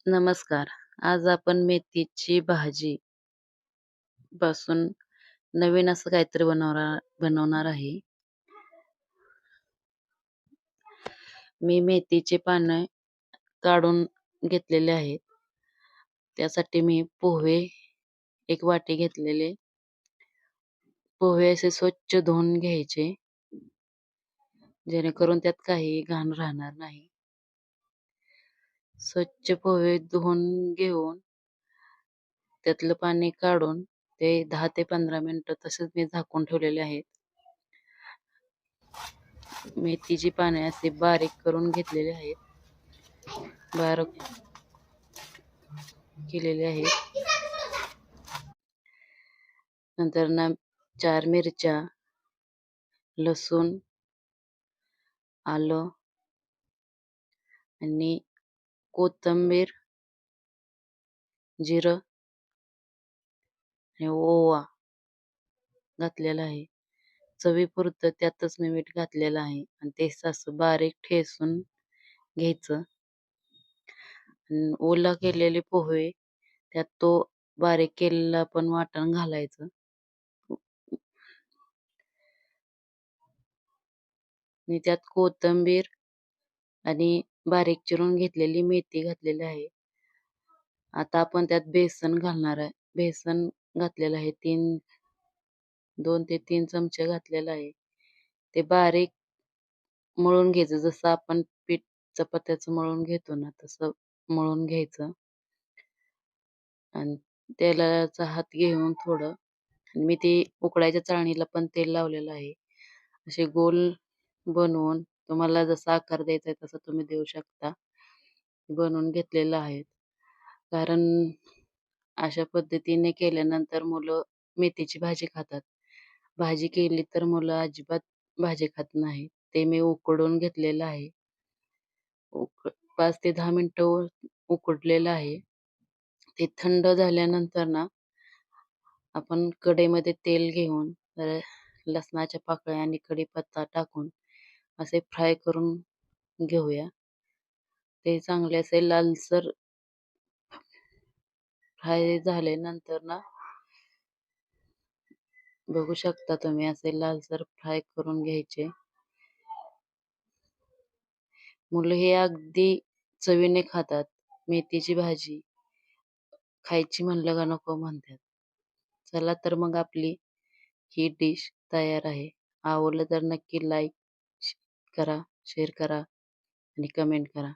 नमस्कार. आज आपण मेथीची भाजी पासून नवीन असं काहीतरी बनवणार आहे. मी मेथीचे पानं काढून घेतलेले आहेत. त्यासाठी मी पोहे एक वाटी घेतलेले. पोहे असे स्वच्छ धुवून घ्यायचे, जेणेकरून त्यात काही घाण राहणार नाही. स्वच्छ पोहे धुवून घेऊन त्यातलं पाणी काढून ते 10 ते 15 मिनिटं तसेच मी झाकून ठेवलेले आहेत. मेथीची पाने असे बारीक करून घेतलेले आहेत. बारीक केलेले आहेत. नंतर 4 मिरच्या, लसूण, आलं आणि कोथिंबीर, जिरं आणि ओवा घातलेला आहे. चवीपुरतं त्यातच मी मीठ घातलेलं आहे आणि ते असं बारीक ठेचून घ्यायचं. ओला केलेले पोहे त्यात तो बारीक केलेला पण वाटण घालायचं. आणि त्यात कोथिंबीर आणि बारीक चिरून घेतलेली मेथी घातलेली आहे. आता आपण त्यात बेसन घालणार आहे. बेसन घातलेलं आहे. 2 ते 3 चमचे घातलेलं आहे. ते बारीक मळून घ्यायचं, जसं आपण पीठ चपात्याचं मळून घेतो ना तसं मळून घ्यायचं. आणि तेलाचा हात घेऊन थोडं मी ते उकडायच्या चाळणीला पण तेल लावलेलं आहे. असे गोल बनवून तुम्हाला जसा आकार द्यायचा आहे तसा तुम्ही देऊ शकता. बनवून घेतलेलं आहे. कारण अशा पद्धतीने केल्यानंतर मुलं मेथीची भाजी खातात. भाजी केली तर मुलं अजिबात भाजी खात नाहीत. ते मी उकडून घेतलेलं आहे. 5 ते 10 मिनिटं उकडलेलं आहे. ते थंड झाल्यानंतर ना आपण कढईमध्ये तेल घेऊन लसणाच्या पाकळ्या आणि कढीपत्ता टाकून असे फ्राय करून घेऊया. ते चांगले असे लालसर फ्राय झाल्यानंतर ना बघू शकता तुम्ही असे लालसर फ्राय करून घ्यायचे. मुलं हे अगदी चवीने खातात. मेथीची भाजी खायची म्हणलं का नको म्हणतात. चला तर मग आपली ही डिश तयार आहे. आवडलं तर नक्की लाईक करा, शेअर करा आणि कमेंट करा.